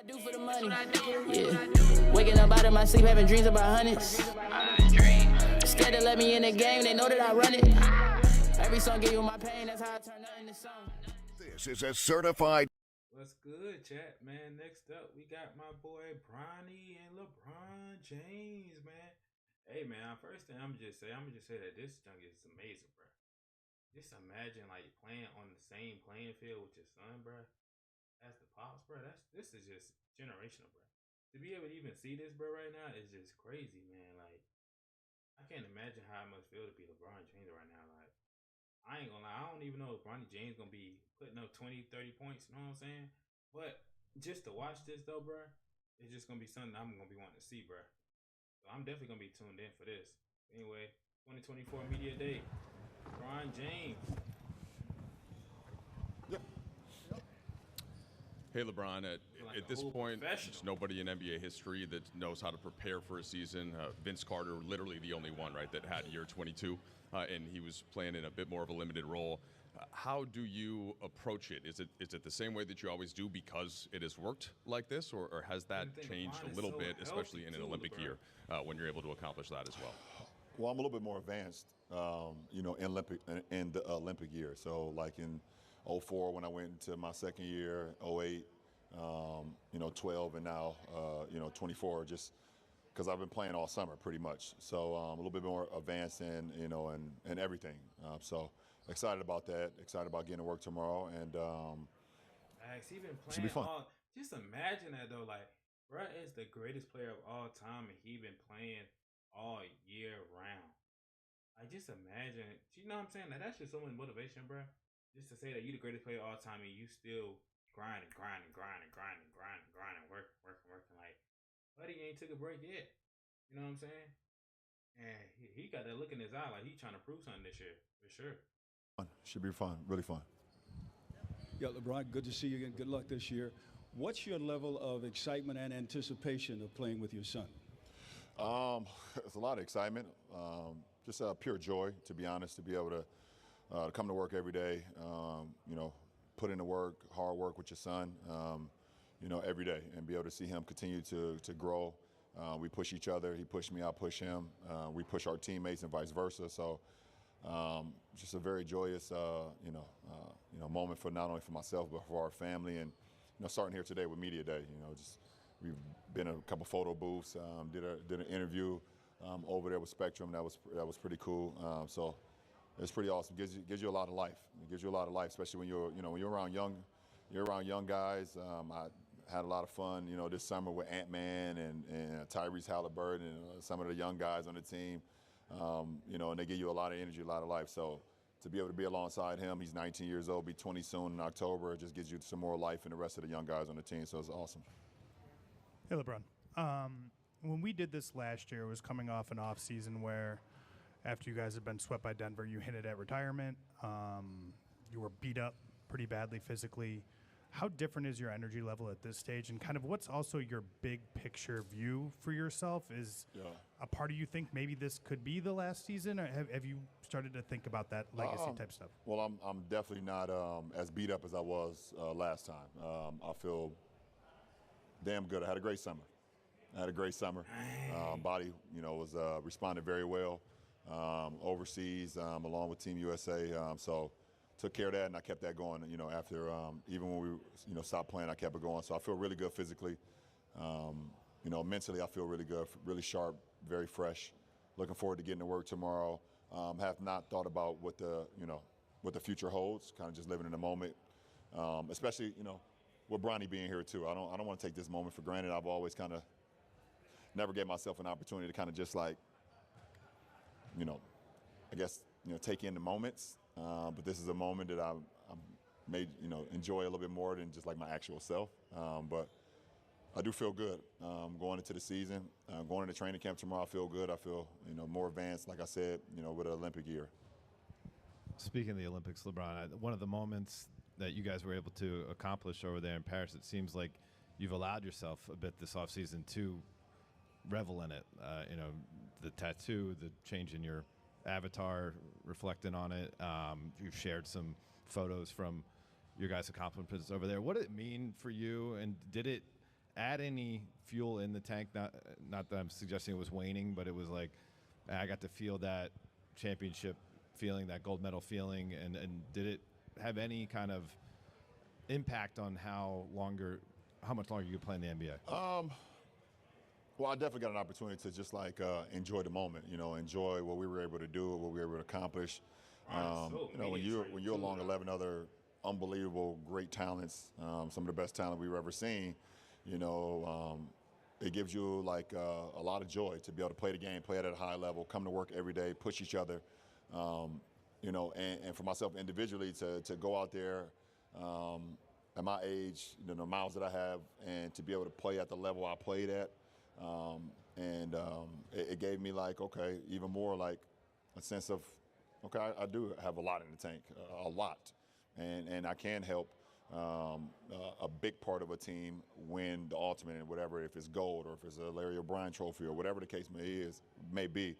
do for the money. Yeah. Waking up out of my sleep, having dreams about hundreds. Scared to let me in the game, they know that I run it. Every song give you my pain, that's how I turn nothing to song. This is a certified. What's good, chat, man? Next up, we got my boy Bronny and LeBron James, man. Hey, man, first thing I'm gonna just say that this junk is amazing, bro. Just imagine like playing on the same playing field with your son, bro. As the pops, bro. This is just generational, bro. To be able to even see this, bro, right now is just crazy, man. Like, I can't imagine how it must feel to be LeBron James right now. Like, I ain't gonna lie, I don't even know if Bronny James gonna be putting up 20, 30 points, you know what I'm saying? But just to watch this though, bro, it's just gonna be something I'm gonna be wanting to see, bro. So I'm definitely gonna be tuned in for this. Anyway, 2024 Media Day, LeBron James. Hey, LeBron, at this point, there's nobody in NBA history that knows how to prepare for a season. Vince Carter, literally the only one, right, that had year 22, and he was playing in a bit more of a limited role. How do you approach it? Is it the same way that you always do because it has worked like this, or has that changed a little bit, especially in an Olympic year, when you're able to accomplish that as well? Well, I'm a little bit more advanced, in the Olympic year. So, like in 04 when I went into my second year, 08, 12, and now, 24, just because I've been playing all summer pretty much. So a little bit more advanced in everything. So excited about that, excited about getting to work tomorrow. And He been playing should be fun. Just imagine that, though. Like, bro is the greatest player of all time, and he been playing all year round. Like, just imagine. You know what I'm saying? Like, that's just so much motivation, bro. Just to say that you the greatest player of all time and you still grinding, working. Like, buddy ain't took a break yet. You know what I'm saying? And he got that look in his eye like he trying to prove something this year, for sure. Should be fun, really fun. Yeah, LeBron, good to see you again. Good luck this year. What's your level of excitement and anticipation of playing with your son? It's a lot of excitement. Just pure joy, to be honest, to be able to come to work every day, put in the work, hard work with your son, every day, and be able to see him continue to grow. We push each other. He pushed me, I push him. We push our teammates and vice versa. So just a very joyous, moment for not only for myself, but for our family. And, starting here today with Media Day, we've been in a couple photo booths, did an interview over there with Spectrum. That was pretty cool. So it's pretty awesome. Gives you a lot of life. It gives you a lot of life, especially when you're around young guys. I had a lot of fun, this summer with Ant-Man and Tyrese Halliburton and some of the young guys on the team. And they give you a lot of energy, a lot of life. So to be able to be alongside him, he's 19 years old, be 20 soon in October. It just gives you some more life and the rest of the young guys on the team. So it's awesome. Hey, LeBron. When we did this last year, it was coming off an off season where after you guys had been swept by Denver, you hinted at retirement. You were beat up pretty badly physically. How different is your energy level at this stage? And kind of what's also your big picture view for yourself? Is a part of you think maybe this could be the last season? Or have you started to think about that legacy type stuff? Well, I'm definitely not as beat up as I was last time. I feel damn good. I had a great summer. Body, was responded very well. Overseas, along with Team USA. So took care of that, and I kept that going, after, even when we, stopped playing, I kept it going. So I feel really good physically. Mentally, I feel really good, really sharp, very fresh. Looking forward to getting to work tomorrow. Have not thought about what the future holds, kind of just living in the moment. Especially, with Bronny being here too. I don't want to take this moment for granted. I've always kind of never gave myself an opportunity to kind of just like, take in the moments. But this is a moment that I may, enjoy a little bit more than just like my actual self. But I do feel good going into the season. Going into training camp tomorrow, I feel good. I feel, more advanced, like I said, with an Olympic year. Speaking of the Olympics, LeBron, one of the moments that you guys were able to accomplish over there in Paris, it seems like you've allowed yourself a bit this offseason to revel in it. The tattoo, the change in your avatar, reflecting on it. You've shared some photos from your guys' accomplishments over there. What did it mean for you, and did it add any fuel in the tank? Not that I'm suggesting it was waning, but it was like I got to feel that championship feeling, that gold medal feeling, and did it have any kind of impact on how much longer you could play in the NBA? Well, I definitely got an opportunity to just like enjoy the moment, enjoy what we were able to do, what we were able to accomplish. When you're along 11 other unbelievable, great talents, some of the best talent we've ever seen, it gives you like a lot of joy to be able to play the game, play it at a high level, come to work every day, push each other, and for myself individually to go out there at my age, the miles that I have, and to be able to play at the level I played at. It gave me like, okay, even more like a sense of, okay, I do have a lot in the tank, a lot. And I can help a big part of a team win the ultimate and whatever, if it's gold or if it's a Larry O'Brien trophy or whatever the case may be,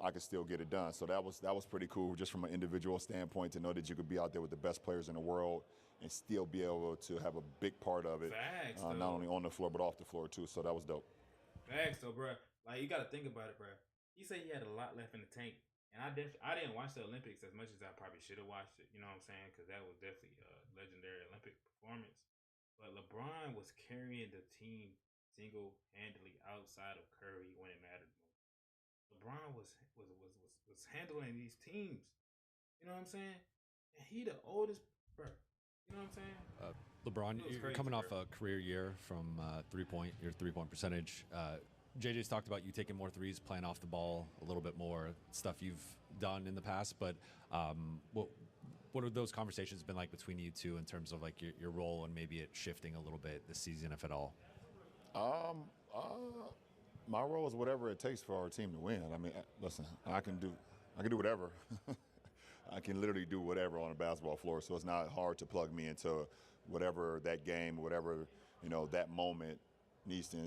I could still get it done. So that was pretty cool just from an individual standpoint to know that you could be out there with the best players in the world and still be able to have a big part of it, not only on the floor but off the floor too. So that was dope. Facts though, bro. Like you got to think about it, bro. You say you had a lot left in the tank, and I didn't watch the Olympics as much as I probably should have watched it. You know what I'm saying? Because that was definitely a legendary Olympic performance. But LeBron was carrying the team single-handedly outside of Curry when it mattered most. LeBron was handling these teams. You know what I'm saying? And he the oldest, bro. You know what I'm saying? LeBron, you're coming off a career year from your three-point percentage. JJ's talked about you taking more threes, playing off the ball a little bit more, stuff you've done in the past. But what have those conversations been like between you two in terms of like your role and maybe it shifting a little bit this season, if at all? My role is whatever it takes for our team to win. I mean, listen, I can do whatever. I can literally do whatever on a basketball floor, so it's not hard to plug me into whatever that game, whatever that moment needs to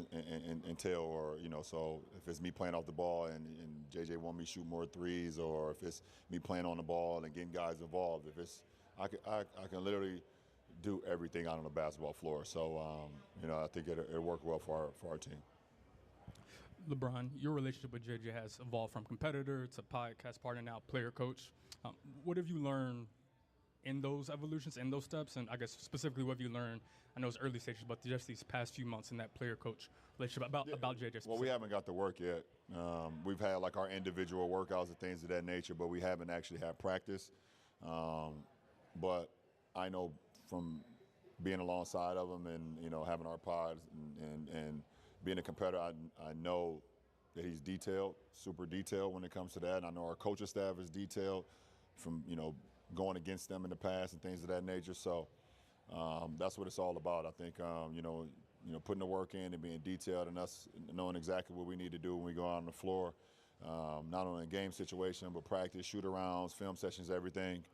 entail, or so if it's me playing off the ball and JJ want me to shoot more threes, or if it's me playing on the ball and getting guys involved, I can literally do everything out on the basketball floor. So I think it worked well for our team. LeBron, your relationship with JJ has evolved from competitor to podcast partner, now player coach. What have you learned in those evolutions, in those steps? And I guess specifically what have you learned, I know it's early stages, but just these past few months in that player-coach relationship about JJ specifically? Well, we haven't got to work yet. We've had like our individual workouts and things of that nature, but we haven't actually had practice. But I know from being alongside of him and, having our pods and being a competitor, I know that he's detailed, super detailed when it comes to that. And I know our coaching staff is detailed from, going against them in the past and things of that nature. So that's what it's all about. I think, putting the work in and being detailed and us knowing exactly what we need to do when we go out on the floor, not only in game situation, but practice, shoot-arounds, film sessions, everything.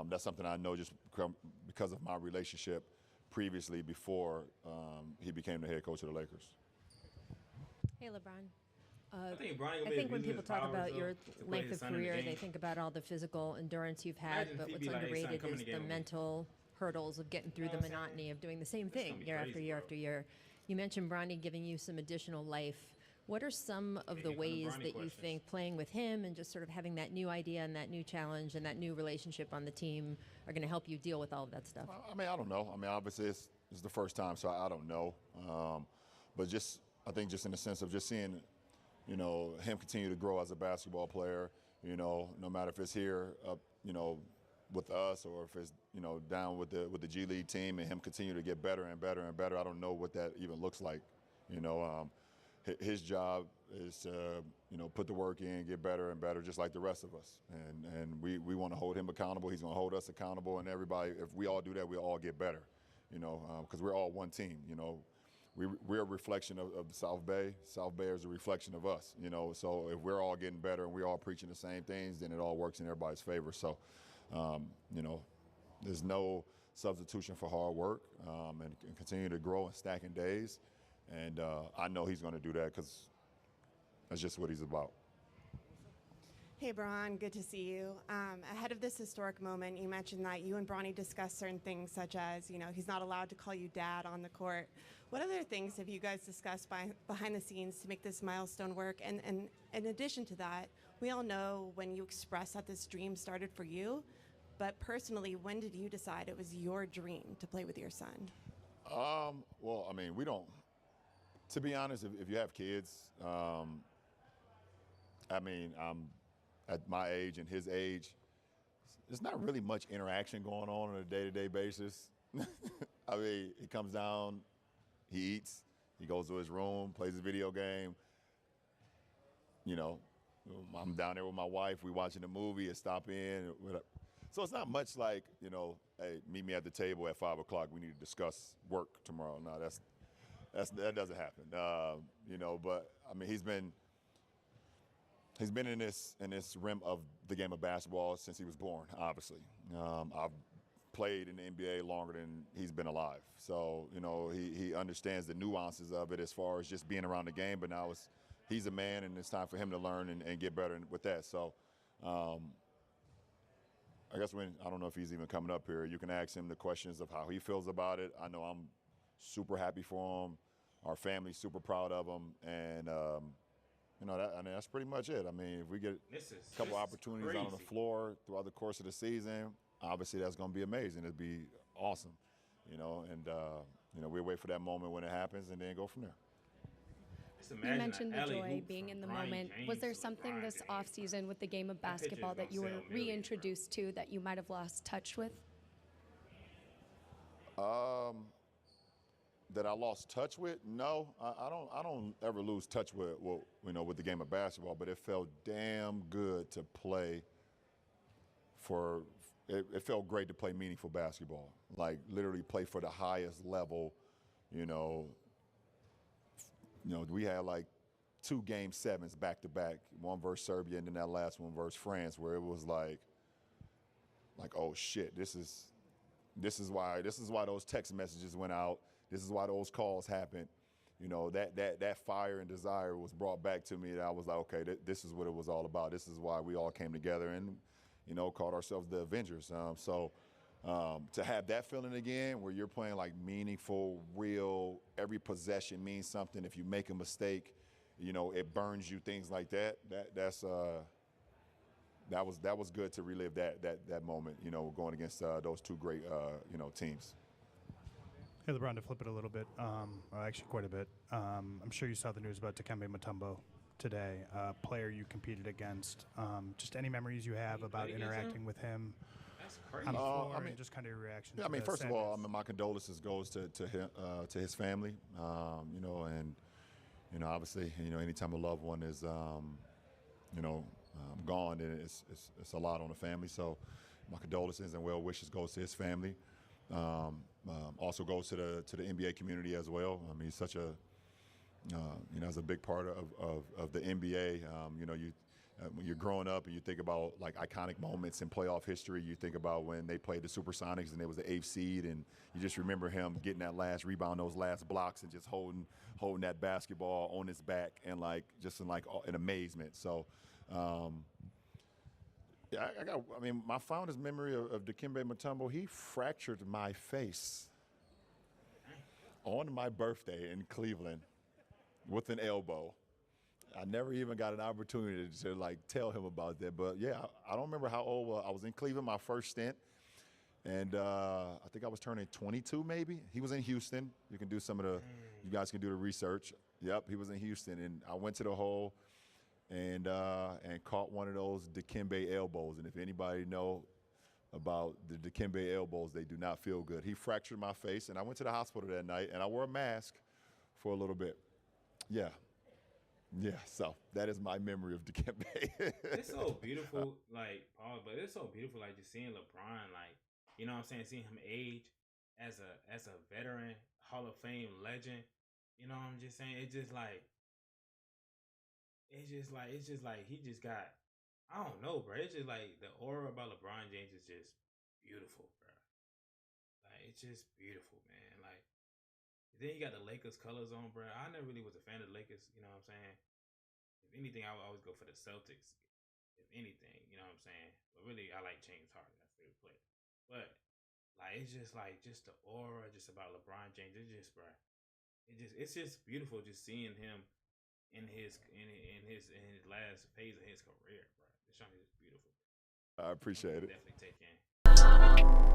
That's something I know just because of my relationship previously before he became the head coach of the Lakers. Hey, LeBron. I think when people talk about your length of career, they think about all the physical endurance you've had, but what's underrated is the mental hurdles of getting through the monotony of doing the same thing year after year after year. You mentioned Bronny giving you some additional life. What are some of the ways that you think playing with him and just sort of having that new idea and that new challenge and that new relationship on the team are going to help you deal with all of that stuff? I mean, I don't know. I mean, obviously it's the first time, so I don't know. But I think just in the sense of just seeing, him continue to grow as a basketball player, no matter if it's here up, with us or if it's, down with the G League team, and him continue to get better and better and better. I don't know what that even looks like. His job is to, put the work in, get better and better, just like the rest of us. And we want to hold him accountable. He's going to hold us accountable, and everybody, if we all do that, we'll all get better, because we're all one team, We're a reflection of the South Bay. South Bay is a reflection of us, So if we're all getting better and we're all preaching the same things, then it all works in everybody's favor. So, there's no substitution for hard work and continue to grow and stacking days. And I know he's going to do that because that's just what he's about. Hey, Bron, good to see you. Ahead of this historic moment, you mentioned that you and Bronny discussed certain things such as, he's not allowed to call you dad on the court. What other things have you guys discussed behind the scenes to make this milestone work? And in addition to that, we all know when you expressed that this dream started for you, but personally, when did you decide it was your dream to play with your son? Well, I mean, we don't, to be honest, if you have kids, I mean, I'm at my age and his age, there's not really much interaction going on a day-to-day basis. I mean, he comes down, he eats, he goes to his room, plays a video game. You know, I'm down there with my wife, we watching a movie, and stop in. So it's not much like, you know, hey, meet me at the table at 5 o'clock, we need to discuss work tomorrow. No, that doesn't happen. You know, but I mean, he's been in this rim of the game of basketball since he was born, obviously. I've played in the NBA longer than he's been alive. So, you know, he understands the nuances of it as far as just being around the game, but now he's a man and it's time for him to learn and get better with that. So I guess I don't know if he's even coming up here, you can ask him the questions of how he feels about it. I know I'm super happy for him. Our family's super proud of him. And, you know, that's pretty much it. I mean, if we get a couple opportunities out on the floor throughout the course of the season, obviously that's going to be amazing. It'd be awesome, you know, and, you know, we'll wait for that moment when it happens and then go from there. You mentioned the joy being in the moment. Was there something this offseason with the game of basketball that you were reintroduced to that you might have lost touch with? That I lost touch with? No, I don't ever lose touch with you know, with the game of basketball. But it felt damn good to play for. It felt great to play meaningful basketball, like literally play for the highest level. You know, we had like 2 Game 7s back to back, one versus Serbia and then that last one versus France, where it was like oh shit, this is why those text messages went out. This is why those calls happened. You know, that fire and desire was brought back to me. That I was like, okay, this is what it was all about. This is why we all came together and, you know, called ourselves the Avengers. So to have that feeling again, where you're playing like meaningful, real, every possession means something. If you make a mistake, you know, it burns you. Things like that. That was good to relive that moment. You know, going against those 2 great you know, teams. Hey, LeBron, to flip it a little bit, actually quite a bit. I'm sure you saw the news about Dikembe Mutombo today, a player you competed against. Just any memories you have about interacting with him on the floor, I mean, and just kind of your reaction. Yeah, I mean, first of all, I mean, my condolences goes to him, to his family. You know, and you know, obviously, you know, anytime a loved one is, you know, gone, it's a lot on the family. So, my condolences and well wishes goes to his family. Also goes to the NBA community as well. I mean, he's such a, you know, as a big part of the NBA. You know, when you're growing up and you think about like iconic moments in playoff history, you think about when they played the Supersonics and it was the 8th seed, and you just remember him getting that last rebound, those last blocks, and just holding that basketball on his back and like just in amazement. So. Yeah, I mean, my fondest memory of Dikembe Mutombo, he fractured my face on my birthday in Cleveland with an elbow. I never even got an opportunity to like tell him about that. But yeah, I don't remember how old I was in Cleveland, my first stint. And I think I was turning 22 maybe. He was in Houston. You guys can do the research. Yep, he was in Houston. And I went to the hole and caught one of those Dikembe elbows. And if anybody know about the Dikembe elbows, they do not feel good. He fractured my face, and I went to the hospital that night, and I wore a mask for a little bit. Yeah, so that is my memory of Dikembe. It's so beautiful, like, Paul, but it's so beautiful, like, just seeing LeBron, like, you know what I'm saying, seeing him age as a veteran, Hall of Fame legend, you know what I'm just saying? It's just like he just got, I don't know, bro. It's just like the aura about LeBron James is just beautiful, bro. Like, it's just beautiful, man. Like, then you got the Lakers colors on, bro. I never really was a fan of the Lakers, you know what I'm saying? If anything, I would always go for the Celtics. If anything, you know what I'm saying? But really, I like James Harden. That's my favorite player. But, like, it's just like, just the aura just about LeBron James. It's just, bro. it's just beautiful just seeing him in his last phase of his career, bro. This song is beautiful. I appreciate it. Definitely take in.